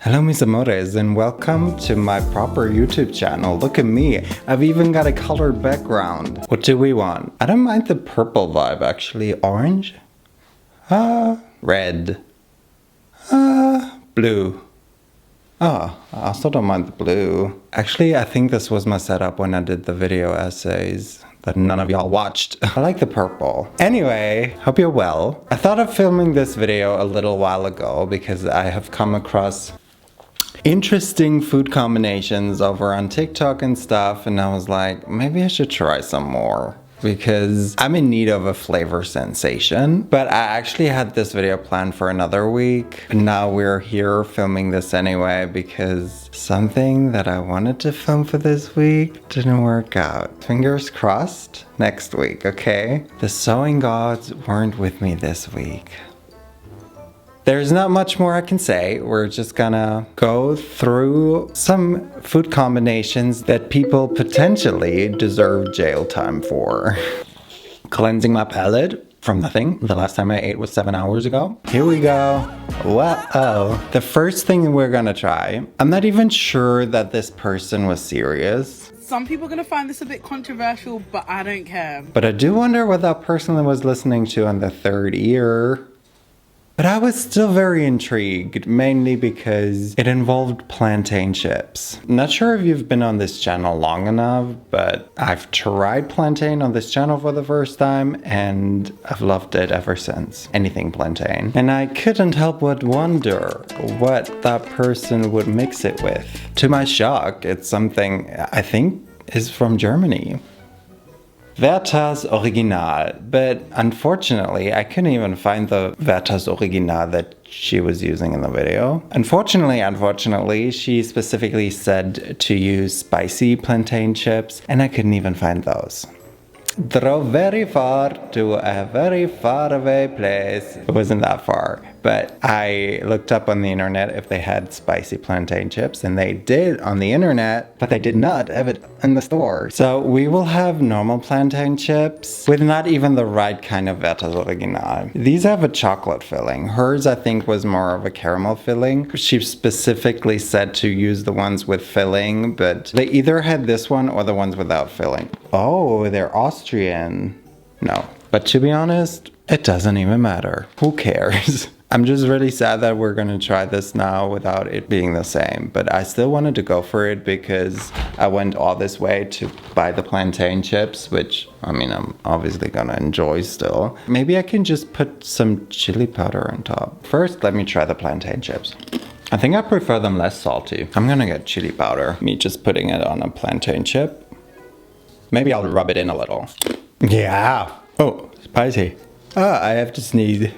Hello mis amores and welcome to my proper YouTube channel. Look at me, I've even got a colored background. What do we want? I don't mind the purple vibe actually. Orange? Red. Blue. Oh, I also don't mind the blue. Actually, I think this was my setup when I did the video essays that none of y'all watched. I like the purple. Anyway, hope you're well. I thought of filming this video a little while ago because I have come across interesting food combinations over on TikTok and stuff, and I was like, maybe I should try some more because I'm in need of a flavor sensation. But I actually had this video planned for another week. Now we're here filming this anyway because something that I wanted to film for this week didn't work out. Fingers crossed next week, okay? The sewing gods weren't with me this week. There's not much more I can say. We're just gonna go through some food combinations that people potentially deserve jail time for. Cleansing my palate from nothing. The last time I ate was 7 hours ago. Here we go. Whoa. The first thing we're gonna try, I'm not even sure that this person was serious. Some people are gonna find this a bit controversial, but I don't care. But I do wonder what that person was listening to on the third ear. But I was still very intrigued, mainly because it involved plantain chips. Not sure if you've been on this channel long enough, but I've tried plantain on this channel for the first time and I've loved it ever since. Anything plantain. And I couldn't help but wonder what that person would mix it with. To my shock, it's something I think is from Germany. Werther's Original, but unfortunately I couldn't even find the Werther's Original that she was using in the video. Unfortunately, she specifically said to use spicy plantain chips, and I couldn't even find those. Drove very far to a very far away place. It wasn't that far, but I looked up on the internet if they had spicy plantain chips, and they did on the internet, but they did not have it in the store. So we will have normal plantain chips with not even the right kind of Werther's Original. These have a chocolate filling. Hers, I think, was more of a caramel filling. She specifically said to use the ones with filling, but they either had this one or the ones without filling. Oh, they're Austrian. No. But to be honest, it doesn't even matter. Who cares? I'm just really sad that we're gonna try this now without it being the same. But I still wanted to go for it because I went all this way to buy the plantain chips, which, I mean, I'm obviously gonna enjoy still. Maybe I can just put some chili powder on top. First, let me try the plantain chips. I think I prefer them less salty. I'm gonna get chili powder. Me just putting it on a plantain chip. Maybe I'll rub it in a little. Yeah. Oh, spicy. I have to sneeze.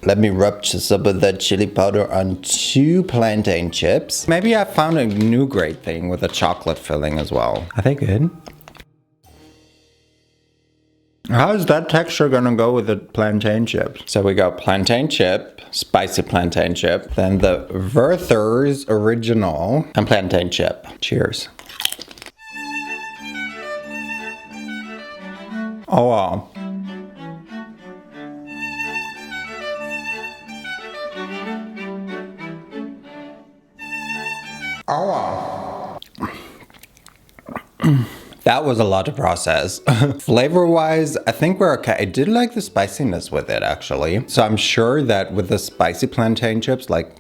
Let me rub some of that chili powder on 2 plantain chips. Maybe I found a new great thing with a chocolate filling as well. Are they good? How's that texture gonna go with the plantain chips? So we got plantain chip, spicy plantain chip, then the Werther's Original, and plantain chip. Cheers. Oh wow. Oh wow. That was a lot to process. Flavor-wise, I think we're okay. I did like the spiciness with it, actually. So I'm sure that with the spicy plantain chips, like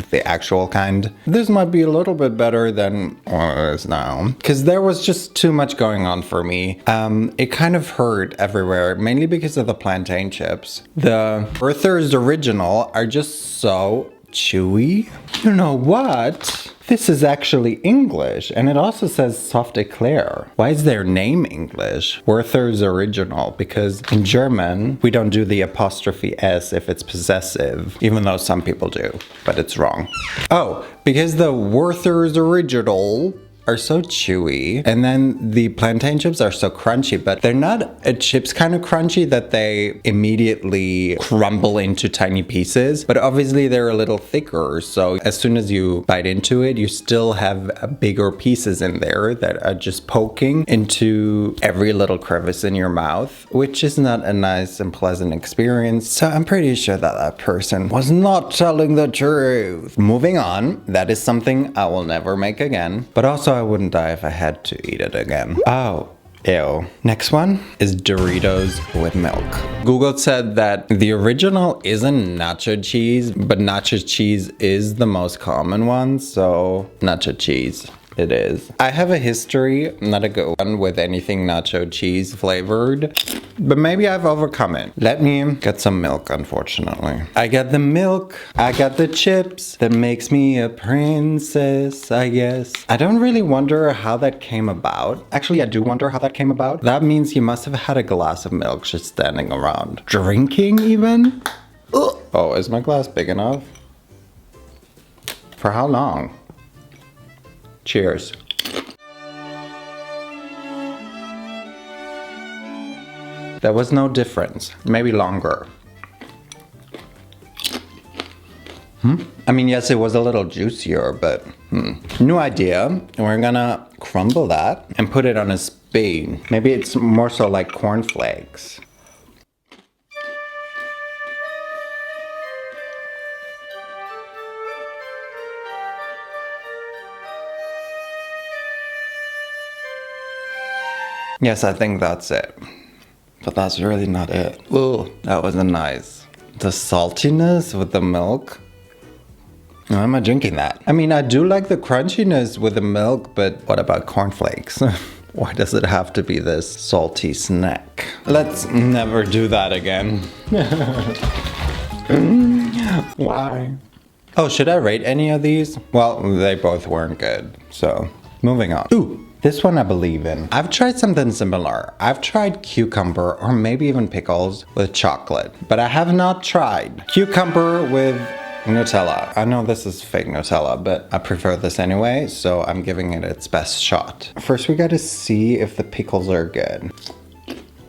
the actual kind, this might be a little bit better than what it is now. Because there was just too much going on for me. It kind of hurt everywhere, mainly because of the plantain chips. The Werther's Original are just so chewy. You know what? This is actually English, and it also says soft eclair. Why is their name English? Werther's Original, because in German, we don't do the apostrophe S if it's possessive, even though some people do, but it's wrong. Oh, because the Werther's Original are so chewy, and then the plantain chips are so crunchy, but they're not a chips kind of crunchy that they immediately crumble into tiny pieces, but obviously they're a little thicker, so as soon as you bite into it, you still have bigger pieces in there that are just poking into every little crevice in your mouth, which is not a nice and pleasant experience. So I'm pretty sure that that person was not telling the truth. Moving on, that is something I will never make again, but also I wouldn't die if I had to eat it again. Oh, ew. Next one is Doritos with milk. Google said that the original isn't nacho cheese, but nacho cheese is the most common one, so nacho cheese. It is. I have a history, not a good one, with anything nacho cheese flavored, but maybe I've overcome it. Let me get some milk, unfortunately. I got the milk, I got the chips, that makes me a princess, I guess. I don't really wonder how that came about. Actually, I do wonder how that came about. That means you must have had a glass of milk just standing around. Drinking, even? Ugh. Oh, is my glass big enough? For how long? Cheers. There was no difference. Maybe longer. I mean, yes, it was a little juicier, but new idea. We're gonna crumble that and put it on a spoon. Maybe it's more so like cornflakes. Yes, I think that's it. But that's really not it. Ooh, that wasn't nice. The saltiness with the milk. Why am I drinking that? I mean, I do like the crunchiness with the milk, but what about cornflakes? Why does it have to be this salty snack? Let's never do that again. Why? Oh, should I rate any of these? Well, they both weren't good, so moving on. Ooh! This one I believe in. I've tried something similar. I've tried cucumber or maybe even pickles with chocolate, but I have not tried cucumber with Nutella. I know this is fake Nutella, but I prefer this anyway, so I'm giving it its best shot. First, we gotta see if the pickles are good.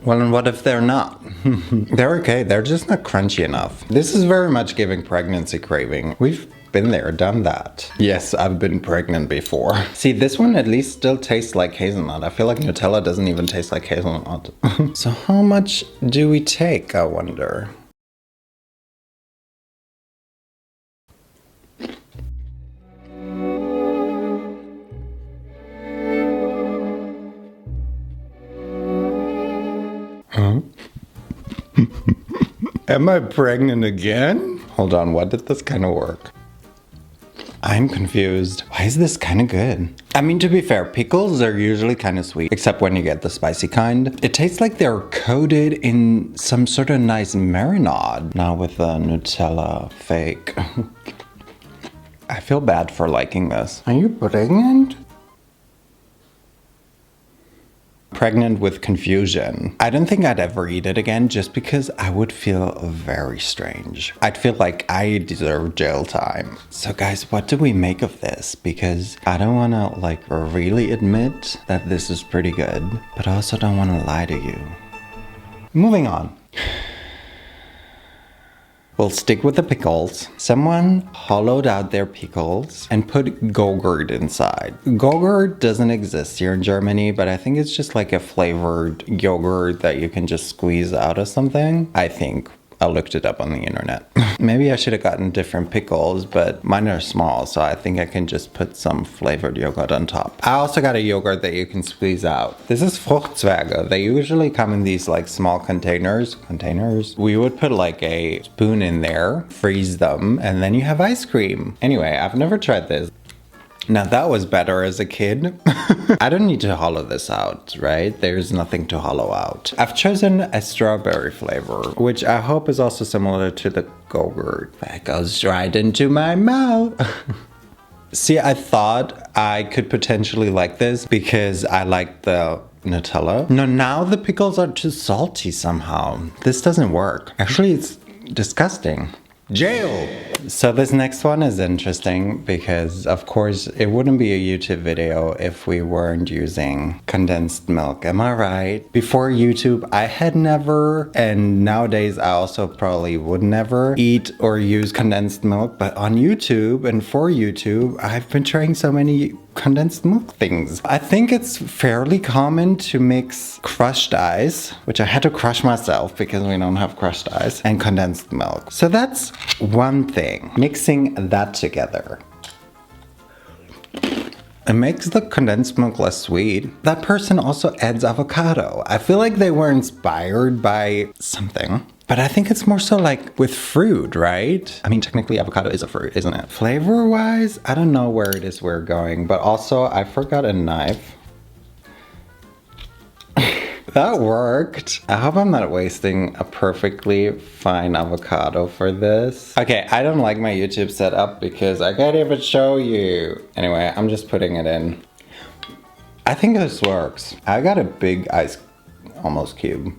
Well, and what if they're not? They're okay, they're just not crunchy enough. This is very much giving pregnancy craving. We've been there, done that. Yes, I've been pregnant before. See, this one at least still tastes like hazelnut. I feel like Nutella doesn't even taste like hazelnut. So how much do we take, I wonder? Huh? Am I pregnant again? Hold on, what did this kind of work? I'm confused. Why is this kind of good? I mean, to be fair, pickles are usually kind of sweet, except when you get the spicy kind. It tastes like they're coated in some sort of nice marinade. Now with the Nutella fake. I feel bad for liking this. Are you pregnant? Pregnant with confusion. I don't think I'd ever eat it again just because I would feel very strange. I'd feel like I deserve jail time. So guys, what do we make of this? Because I don't want to like really admit that this is pretty good, but I also don't want to lie to you. Moving on. We'll stick with the pickles. Someone hollowed out their pickles and put Go-Gurt inside. Go-Gurt doesn't exist here in Germany, but I think it's just like a flavored yogurt that you can just squeeze out of something. I think. I looked it up on the internet. Maybe I should have gotten different pickles, but mine are small, so I think I can just put some flavored yogurt on top. I also got a yogurt that you can squeeze out. This is Fruchtzwerge. They usually come in these like small containers. We would put like a spoon in there, freeze them, and then you have ice cream. Anyway, I've never tried this. Now that was better as a kid. I don't need to hollow this out, right? There's nothing to hollow out. I've chosen a strawberry flavor, which I hope is also similar to the Go-Gurt. That goes right into my mouth. See, I thought I could potentially like this because I like the Nutella. No, now the pickles are too salty somehow. This doesn't work. Actually, it's disgusting. Jail! So this next one is interesting because, of course, it wouldn't be a YouTube video if we weren't using condensed milk. Am I right? Before YouTube, I had never, and nowadays I also probably would never eat or use condensed milk. But on YouTube and for YouTube, I've been trying so many condensed milk things. I think it's fairly common to mix crushed ice, which I had to crush myself because we don't have crushed ice, and condensed milk. So that's one thing. Mixing that together. It makes the condensed milk less sweet. That person also adds avocado. I feel like they were inspired by something. But I think it's more so like with fruit, right? I mean, technically avocado is a fruit, isn't it? Flavor-wise, I don't know where it is we're going. But also, I forgot a knife. That worked. I hope I'm not wasting a perfectly fine avocado for this. Okay, I don't like my YouTube setup because I can't even show you. Anyway, I'm just putting it in. I think this works. I got a big ice almost cube.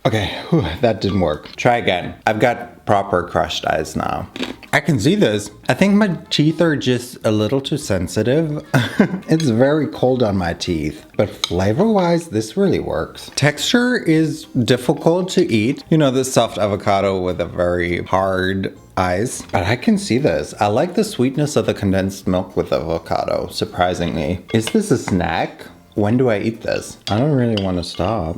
Okay, whew, that didn't work. Try again. I've got proper crushed ice now. I can see this. I think my teeth are just a little too sensitive. It's very cold on my teeth. But flavor-wise, this really works. Texture is difficult to eat. You know, the soft avocado with a very hard ice. But I can see this. I like the sweetness of the condensed milk with avocado, surprisingly. Is this a snack? When do I eat this? I don't really want to stop.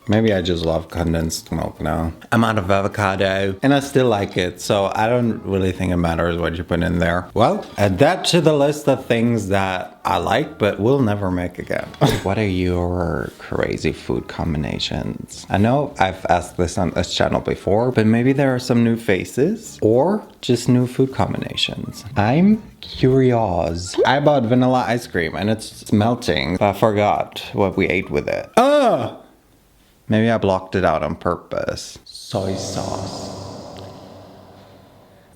Maybe I just love condensed milk now. I'm out of avocado and I still like it, so I don't really think it matters what you put in there. Well, add that to the list of things that I like but will never make again. What are your crazy food combinations? I know I've asked this on this channel before, but maybe there are some new faces or just new food combinations. I'm curious. I bought vanilla ice cream and it's melting. I forgot what we ate with it. Maybe I blocked it out on purpose. Soy sauce.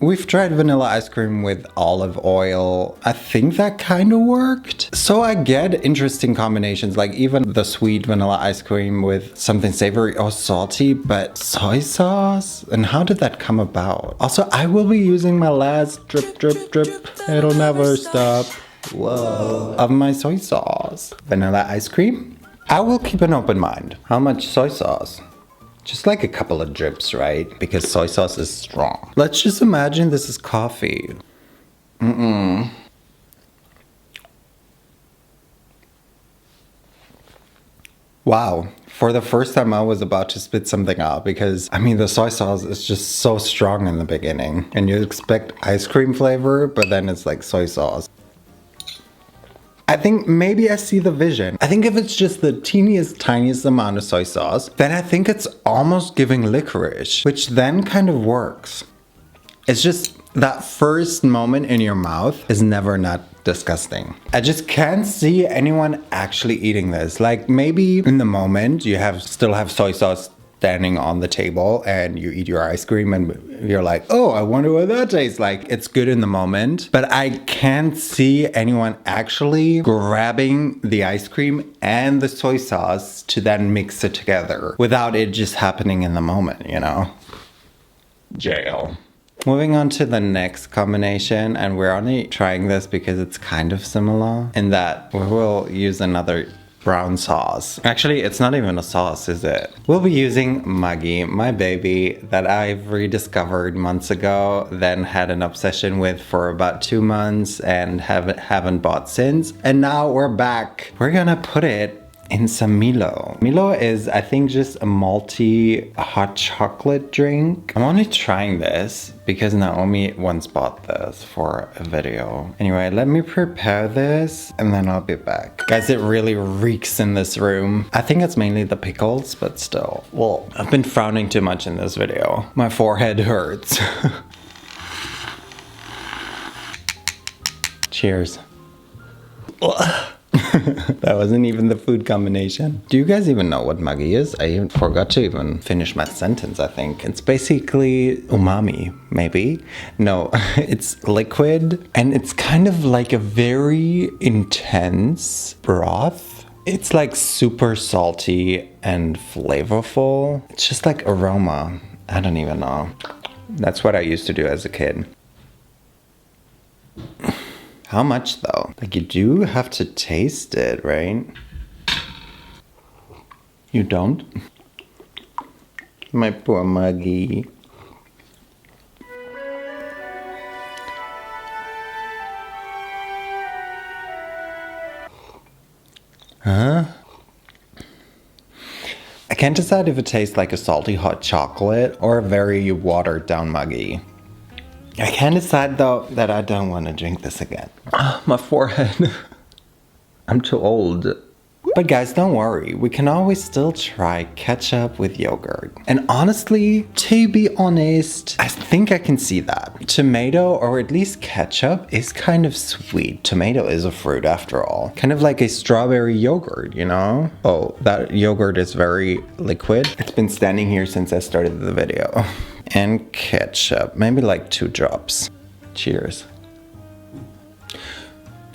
We've tried vanilla ice cream with olive oil. I think that kind of worked. So I get interesting combinations, like even the sweet vanilla ice cream with something savory or salty, but soy sauce? And how did that come about? Also, I will be using my last drip, drip, drip. It'll never stop. Whoa. Of my soy sauce. Vanilla ice cream? I will keep an open mind. How much soy sauce? Just like a couple of drips, right? Because soy sauce is strong. Let's just imagine this is coffee. Wow. For the first time I was about to spit something out because, I mean, the soy sauce is just so strong in the beginning. And you expect ice cream flavor, but then it's like soy sauce. I think maybe I see the vision. I think if it's just the teeniest, tiniest amount of soy sauce, then I think it's almost giving licorice, which then kind of works. It's just that first moment in your mouth is never not disgusting. I just can't see anyone actually eating this. Like maybe in the moment you still have soy sauce standing on the table and you eat your ice cream and you're like, oh, I wonder what that tastes like. It's good in the moment, but I can't see anyone actually grabbing the ice cream and the soy sauce to then mix it together without it just happening in the moment, you know? Jail. Moving on to the next combination, and we're only trying this because it's kind of similar in that we will use another brown sauce. Actually, it's not even a sauce, is it? We'll be using Maggi, my baby, that I've rediscovered months ago, then had an obsession with for about 2 months and haven't bought since. And now we're back. We're gonna put it in some Milo. Milo is, I think, just a malty hot chocolate drink. I'm only trying this because Naomi once bought this for a video. Anyway, let me prepare this and then I'll be back. Guys, it really reeks in this room. I think it's mainly the pickles, but still. Well, I've been frowning too much in this video. My forehead hurts. Cheers. That wasn't even the food combination. Do you guys even know what Maggi is? I even forgot to even finish my sentence, I think. It's basically umami, maybe? No, it's liquid and it's kind of like a very intense broth. It's like super salty and flavorful. It's just like aroma. I don't even know. That's what I used to do as a kid. How much though? Like you do have to taste it, right? You don't? My poor Maggie. Huh? I can't decide if it tastes like a salty hot chocolate or a very watered down Maggi. I can't decide though that I don't want to drink this again. My forehead. I'm too old. But guys, don't worry. We can always still try ketchup with yogurt. And honestly, to be honest, I think I can see that. Tomato, or at least ketchup, is kind of sweet. Tomato is a fruit after all. Kind of like a strawberry yogurt, you know? Oh, that yogurt is very liquid. It's been standing here since I started the video. And ketchup, maybe like 2 drops. Cheers.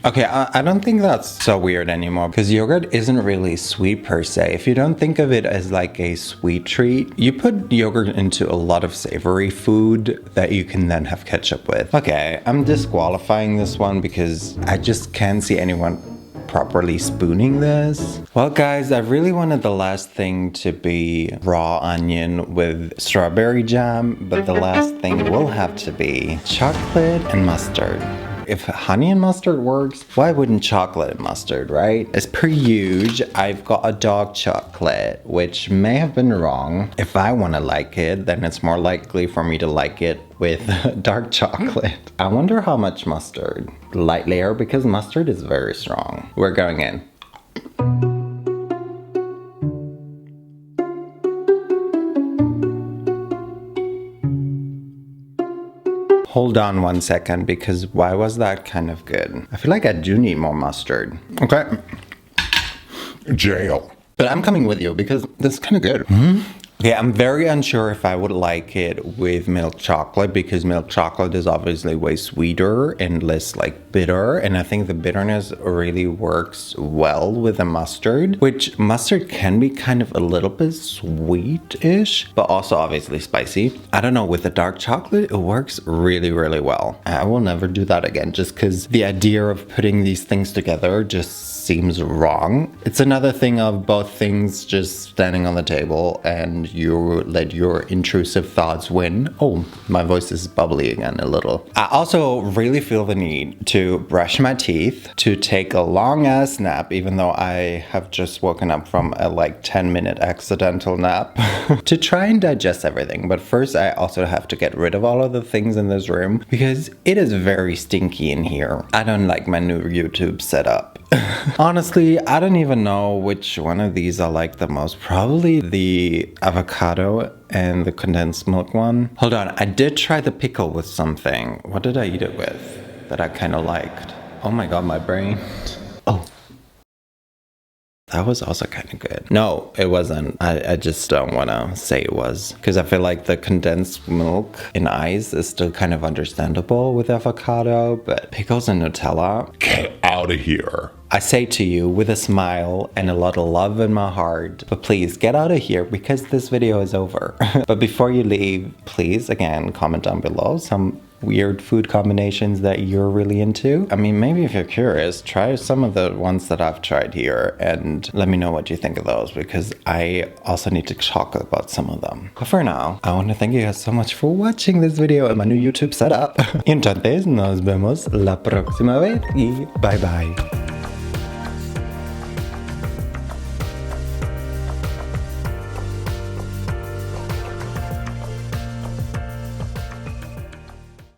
Okay, I don't think that's so weird anymore because yogurt isn't really sweet per se. If you don't think of it as like a sweet treat, you put yogurt into a lot of savory food that you can then have ketchup with. Okay, I'm disqualifying this one because I just can't see anyone properly spooning this. Well guys, I really wanted the last thing to be raw onion with strawberry jam, but the last thing will have to be chocolate and mustard. If honey and mustard works, why wouldn't chocolate and mustard, right? As per usual, I've got a dark chocolate, which may have been wrong. If I want to like it, then it's more likely for me to like it with dark chocolate. I wonder how much mustard. Light layer, because mustard is very strong. We're going in. Hold on 1 second, because why was that kind of good? I feel like I do need more mustard. Okay. Jail. But I'm coming with you because this is kind of good. Okay, I'm very unsure if I would like it with milk chocolate because milk chocolate is obviously way sweeter and less like bitter. And I think the bitterness really works well with the mustard, which mustard can be kind of a little bit sweet-ish, but also obviously spicy. I don't know, with the dark chocolate, it works really, really well. I will never do that again just because the idea of putting these things together just seems wrong. It's another thing of both things just standing on the table and you let your intrusive thoughts win. Oh, my voice is bubbly again a little. I also really feel the need to brush my teeth, to take a long ass nap, even though I have just woken up from a like 10-minute accidental nap, to try and digest everything. But first I also have to get rid of all of the things in this room because it is very stinky in here. I don't like my new YouTube setup. Honestly, I don't even know which one of these I like the most. Probably the avocado and the condensed milk one. Hold on, I did try the pickle with something. What did I eat it with that I kind of liked? Oh my god, my brain. Oh. That was also kind of good. No, it wasn't. I just don't want to say it was. Because I feel like the condensed milk in ice is still kind of understandable with avocado. But pickles and Nutella? Get out of here. I say to you with a smile and a lot of love in my heart, but please get out of here because this video is over. But before you leave, please, again, comment down below some weird food combinations that you're really into. I mean, maybe if you're curious, try some of the ones that I've tried here and let me know what you think of those because I also need to talk about some of them. But for now, I want to thank you guys so much for watching this video and my new YouTube setup. Entonces, nos vemos la próxima vez y bye bye.